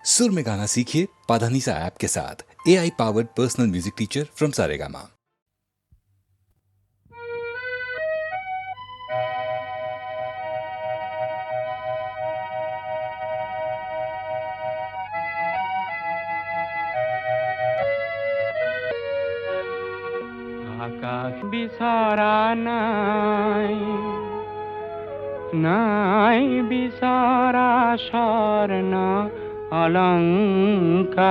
सुर में गाना सीखिए पाधानीसा ऐप के साथ। AI powered personal music teacher from Saregama. আকাশ বিচৰা নাই, নাই বিচৰা স্বৰ্ণ অলংকাৰ,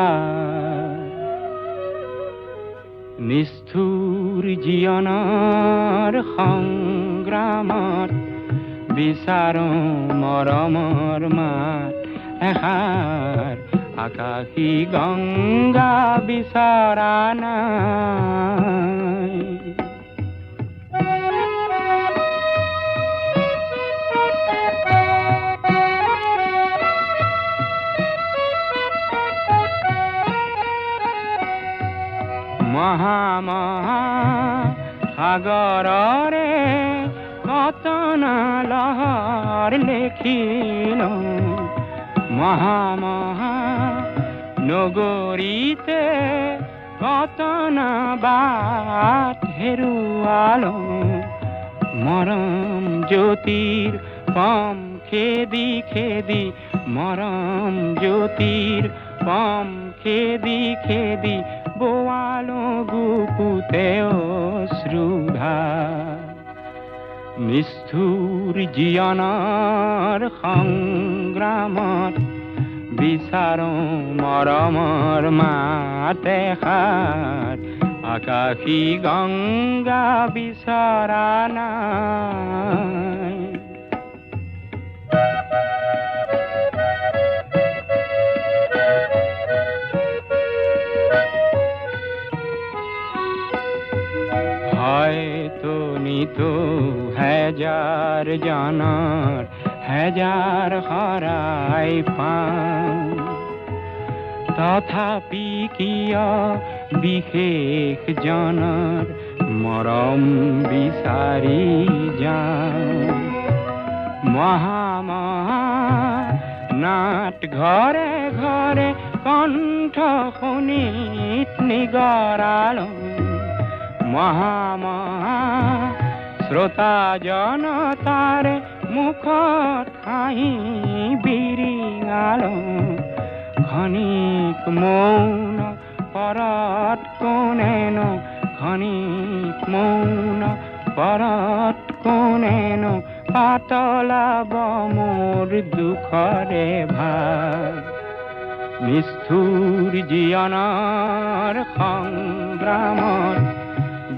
নিষ্ঠুৰ জীৱনৰ সংগ্ৰামত বিচাৰো মৰমৰ মাত এষাৰ। আকাশী গংগা বিচৰা নাই। মহা সাগৰৰে কতন লহৰ লেখিলো, মহা নগৰীতে কতন বাট হেৰুৱালো। মৰম জ্যোতিৰ পম খেদি খেদি, মৰম জ্যোতিৰ পম খেদি খেদি বোৱালো গুপুতে অশ্ৰুধাৰ। নিষ্ঠুৰ জীৱনৰ সংগ্ৰামত বিচাৰো মৰমৰ মাত এষাৰ। আকাশী গংগা বিচৰা নাই। হয়তো নিতো হেজাৰ জনৰ হেজাৰ শৰাই পাওঁ, তথাপি কিয় বিশেষ জনৰ মৰম বিচাৰি যাওঁ। মহা নাট ঘৰে ঘৰে কণ্ঠ শুনিত নিগৰালো। মহা শ্ৰোতা জনতাৰে মুখত হাঁহি বিৰিঙালো। ক্ষণিক মৌন পৰত কোনেনো, ক্ষণিক মৌন পৰত কোনেনো পাতলাব মোৰ দুখৰে ভাগ। নিষ্ঠুৰ জীৱনৰ সংগ্ৰামত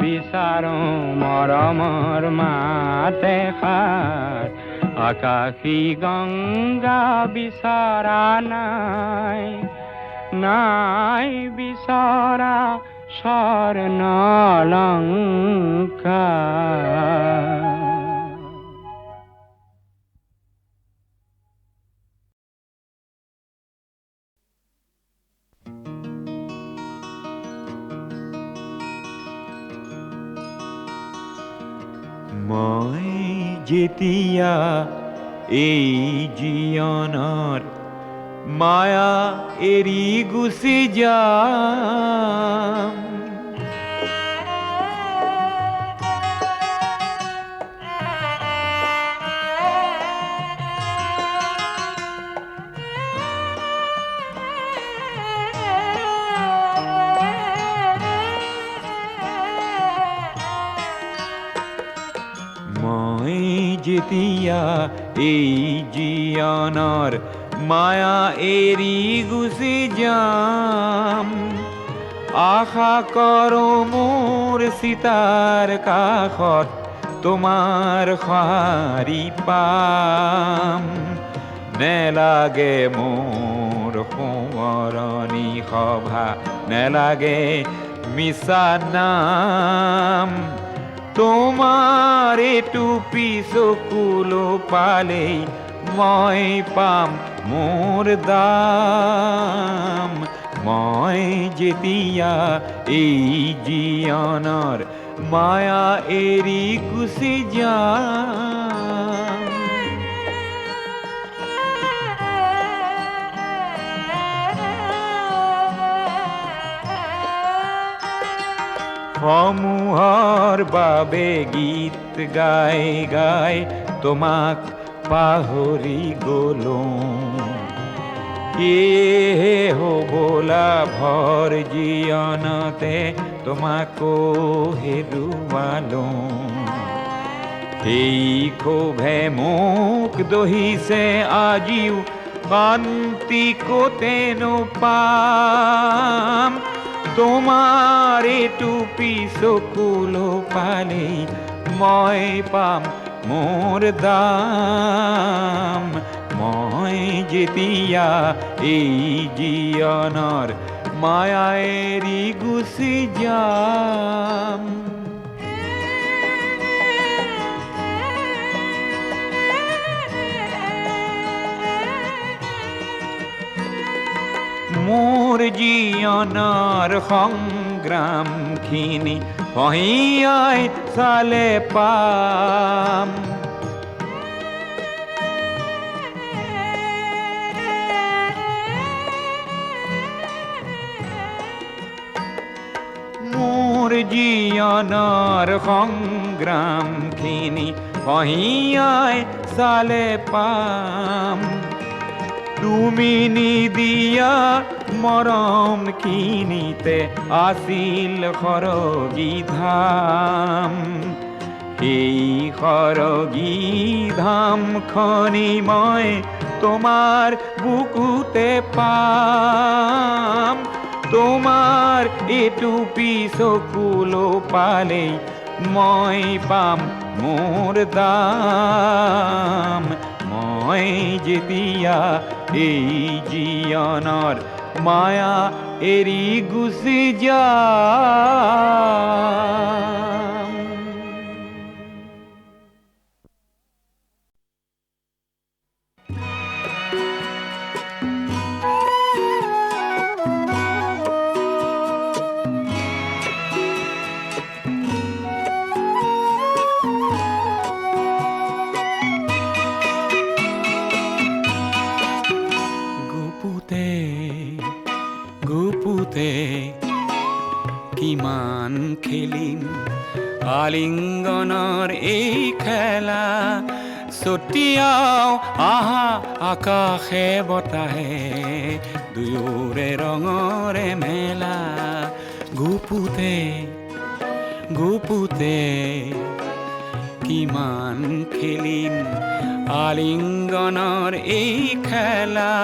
বিচাৰো মৰমৰ মাত এষাৰ। আকাশী গংগা বিচৰা নাই, নাই বিচৰা স্বৰ্ণ অলংকাৰ। মই যেতিয়া এই জীৱনৰ মায়া এৰি গুচি যাম, যেতিয়া এই জীৱনৰ মায়া এৰি গুচি যাম, আশা কৰো মোৰ চিতাৰ কাষত তোমাৰ সঁহাৰি পাম। নেলাগে মোৰ সোঁৱৰণি সভা, নেলাগে মিছা নাম। তোমাৰ এইটো পিছকুলো পালেই মই পাম মোৰ দাম। মই যেতিয়া এই জীৱনৰ মায়া এৰি গুচি যাম, সমূহৰ বাবে গীত গাই গাই তোমাক পাহৰি গলো এহে হ'বলা ভৰ জীৱনতে তোমাকো হেৰুৱালো এই ক্ষোভে মোক দহিছে আজিও শান্তি ক'তেনো পাম তোমাৰ এইটো চকুলো পালেই মই পাম মোৰ দাম মই যেতিয়া এই জীৱনৰ মায়া এৰি গুচি যাম মোৰ জীৱনৰ সংগ্ৰামখিনি পহিয়াই চালে পাম মোৰ জীৱনৰ সংগ্ৰামখিনি পহিয়াই চালে পাম তুমি নিদিয়া মৰমখিনিতে আছিল সৰগী ধাম এই সৰগী ধামখনি মই তোমাৰ বুকুতে পাম তোমাৰ এইটো চকুলো পালেই মই পাম মোৰ দাম মই যেতিয়া এই জীৱনৰ মায়া এৰি গুচি যাম গুপুতে কিমান খেলিম আলিংগনৰ এই খেলা ছটিয়াও আহা আকাশে বতাহে দুয়োৰে ৰঙৰে মেলা গুপুতে কিমান খেলিম আলিংগনৰ এই খেলা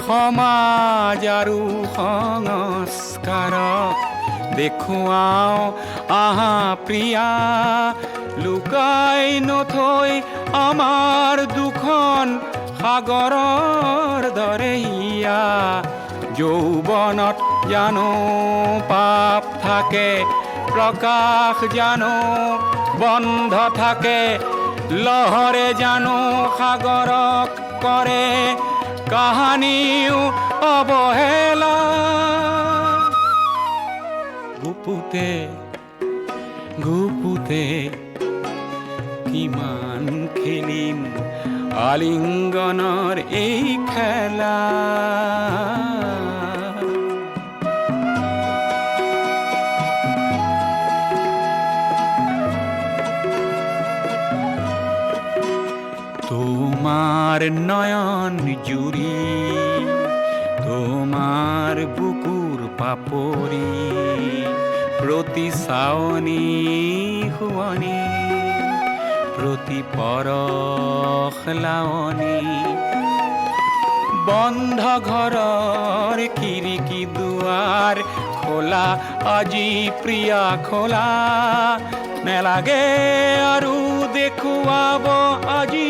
সমাজ আৰু সংস্কাৰক দেখুৱাও আহা প্ৰিয়া লুকাই নথৈ আমাৰ দুখন সাগৰৰ দৰে হিয়া যৌৱনত জানো পাপ থাকে প্ৰকাশ জানো বন্ধ থাকে লহৰে জানো সাগৰক কৰে কাহানিও অৱহেলা গুপুতে কিমান খেলিম আলিংগনৰ এই খেলা তোমাৰ নয়ন জুড়ি তোমাৰ বুকুৰ পাপড়ি প্ৰতি চাৱনি শুৱনি প্ৰতি পৰশ লাৱনি বন্ধ ঘৰৰ খিৰিকী দুৱাৰ খোলা আজি প্ৰিয়া খোলা নেলাগে আৰু দেখুৱাব আজি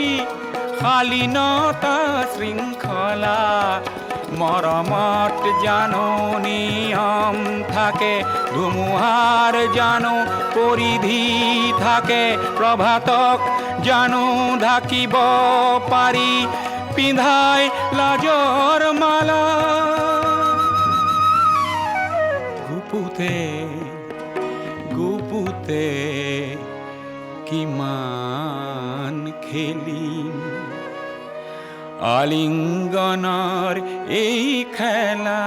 শালীনতা শৃংখলা মৰমত জানো নিয়ম থাকে ধুমুহাৰ জানো পৰিধি থাকে প্ৰভাতক জানো ঢাকিব পাৰি পিন্ধাই লাজৰ মালা গুপুতে কিমান খেলিম আলিঙ্গনৰ এই খেলা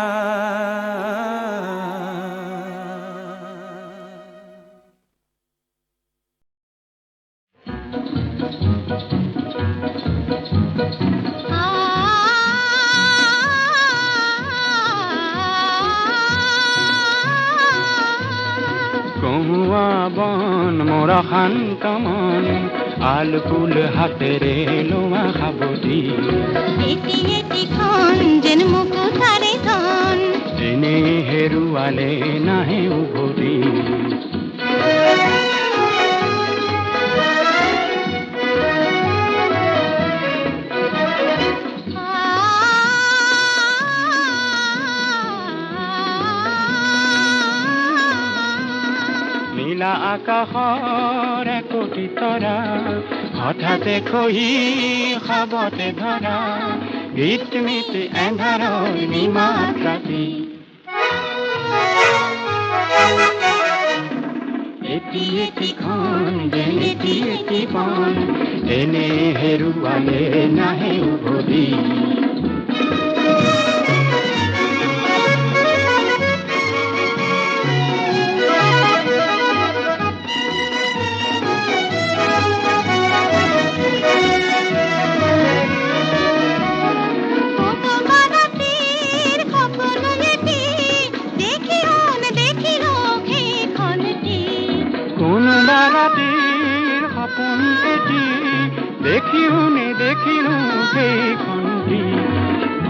কহুৱা বন মোৰ শান্ত মন আলফুল হাতেৰে লোৱা সাৱধি এটি এটিখন যেন মোক তাৰে ধন এনে হেৰুৱালে নাহে উভতি নীলা আকাশৰ একোটি তৰা হঠাতে খহি খাবতে ধৰা গীত মিতি এন্ধাৰৰ নিমাত ৰাতি এটি এটিখন যেন এটি এটি বন এনে হেৰুৱালে নাহে উভতি ৰাতিৰ সপোন এটি দেখিও নেদেখিলো সেইখনটি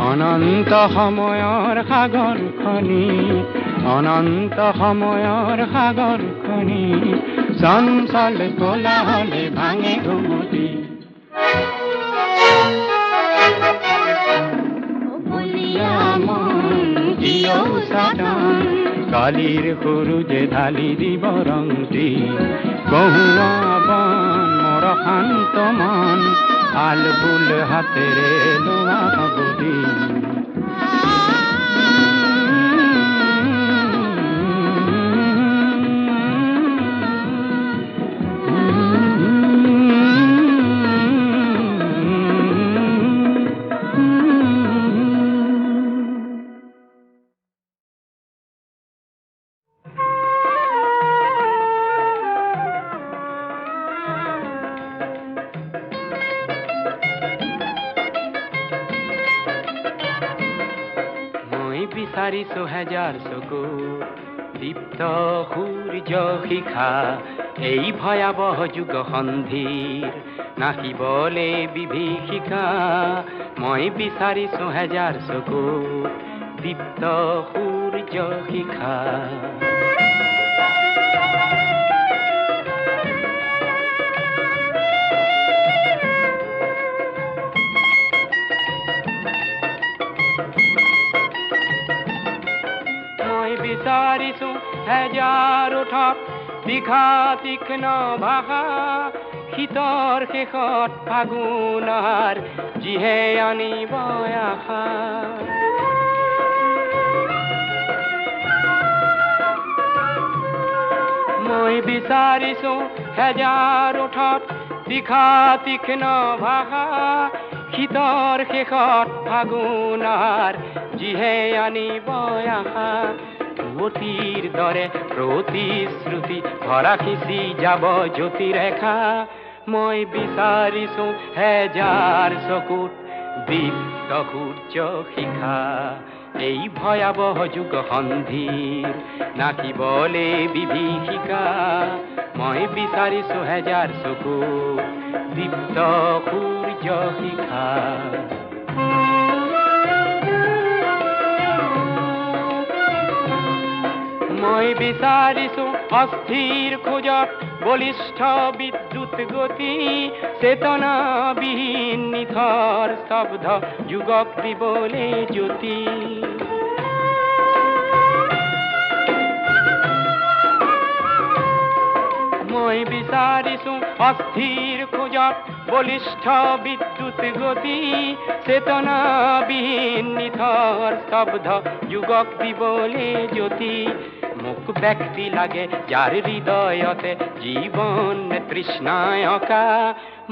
অনন্ত সময়ৰ সাগৰখনি অনন্ত সময়ৰ সাগৰখনি চঞ্চল কোলাহলে ভাঙে ঘুমতি বলিয়া মন কিয় সাধন কালিৰ সৰুজে ঢালি দিব ৰংটি কহুৱা বন মোৰ শান্ত মন আলফুল হাতেৰে লোৱা সাৱধি বিচাৰিছো হেজাৰ চকু দীপ্ত সূৰ্য শিখা এই ভয়াৱহ যুগ সন্ধিৰ নাহিবলে বিভীষিকা মই বিচাৰিছো হেজাৰ চকু দীপ্ত সূৰ্য শিখা বিচাৰিছো হেজাৰ ওঠত দীঘা তীক্ষ্ণ ভাষা শীতৰ শেষত ফাগুনৰ যিহে আনিব আশা মই বিচাৰিছো হেজাৰ ওঠত দীঘা তীক্ষ্ণ ভাষা শীতৰ শেষত ফাগুনৰ যিহে আনিব আশা অতীৰ দৰে প্ৰতিশ্ৰুতি ভৰা খিচি যাব জ্যোতিৰেখা মই বিচাৰিছো হেজাৰ চকুত দীপ্ত সূৰ্য শিখা এই ভয়াৱহ যুগ সন্ধিৰ নাকিবলে বিভীষিকা মই বিচাৰিছো হেজাৰ চকুত দীপ্ত সূৰ্য শিখা মই বিচাৰিছো অস্থিৰ খোজত বলিষ্ঠ বিদ্যুৎ গতি চেতনাবিহীন নিথৰ শব্দ যুগক দিবলে জ্যোতি মই বিচাৰিছো অস্থিৰ খোজত বলিষ্ঠ বিদ্যুৎ গতি চেতনাবিহীন নিথৰ শব্দ যুগক দিবলে জ্যোতি মোক ব্যক্তি লাগে যাৰ হৃদয়তে জীৱন তৃষ্ণায় অকা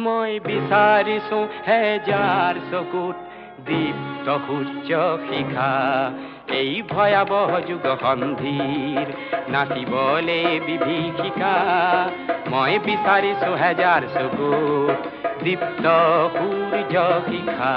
মই বিচাৰিছো হেজাৰ চকুত দীপ্ত সূৰ্য শিখা এই ভয়াবহ যুগ সন্ধিৰ নাচিবলে বিভীষিকা মই বিচাৰিছো হেজাৰ চকুত দীপ্ত সূৰ্য শিখা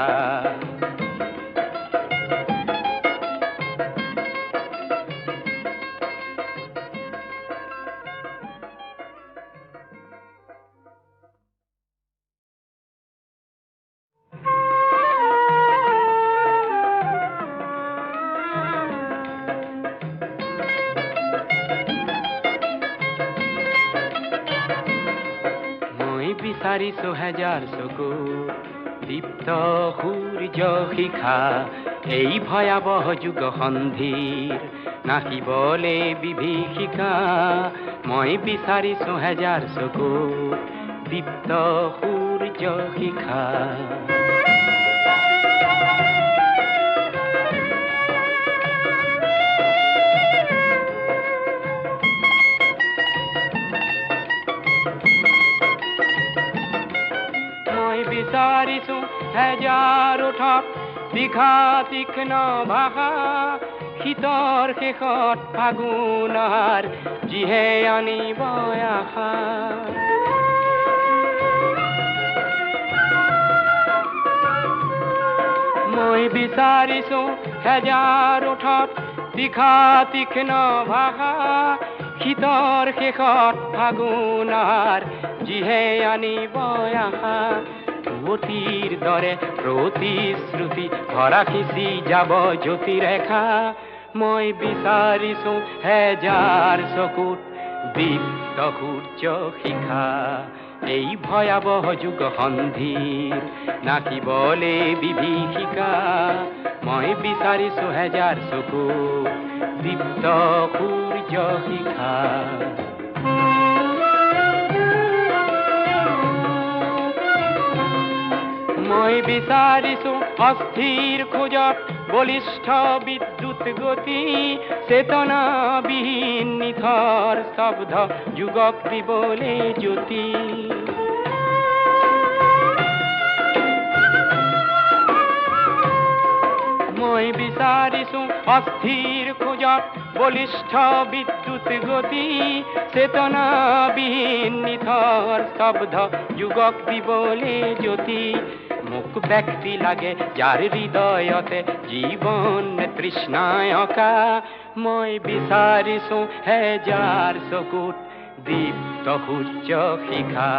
বিচাৰিছো হেজাৰ চকুত দীপ্ত সূৰ্য শিখা এই ভয়াবহ যুগ সন্ধিৰ নাচিবলে বিভীষিকা মই বিচাৰিছো হেজাৰ চকুত দীপ্ত সূৰ্য শিখা বিচাৰিছো হেজাৰ ওঠত দীঘা তীক্ষ্ণ ভাষা শীতৰ শেষত ফাগুনৰ যিহে আনিব আশা মই বিচাৰিছো হেজাৰ ওঠত দীঘা তীক্ষ্ণ ভাষা শীতৰ শেষত ফাগুনৰ যিহে আনিব আশা অতীৰ দৰে প্ৰতিশ্ৰুতি ধৰা খিচি যাব জ্যোতিৰেখা মই বিচাৰিছো হেজাৰ চকুত দীপ্ত সূৰ্য শিখা এই ভয়াবহ যুগ সন্ধিৰ নাচিবলে বিভীষিকা মই বিচাৰিছো হেজাৰ চকুত দীপ্ত সূৰ্য শিখা মই বিচাৰিছো অস্থিৰ খোজত বলিষ্ঠ বিদ্যুৎ গতি চেতনাবিহীন নিথৰ শব্দ যুগক দিবলে জ্যোতি মই বিচাৰিছো অস্থিৰ খোজত বলিষ্ঠ বিদ্যুৎ গতি চেতনাবিহীন নিথৰ শব্দ যুগক দিবলে জ্যোতি মোক ব্যক্তি লাগে যাৰ হৃদয়তে জীৱন তৃষ্ণায় অকা মই বিচাৰিছো হেজাৰ চকুত দীপ্ত সূৰ্য শিখা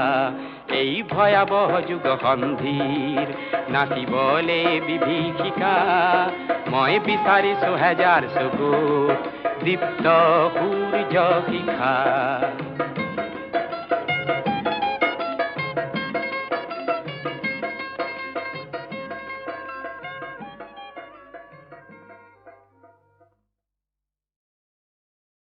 এই ভয়াবহ যুগ সন্ধিৰ নাচিবলে বিভীষিকা মই বিচাৰিছো হেজাৰ চকুত দীপ্ত সূৰ্য শিখা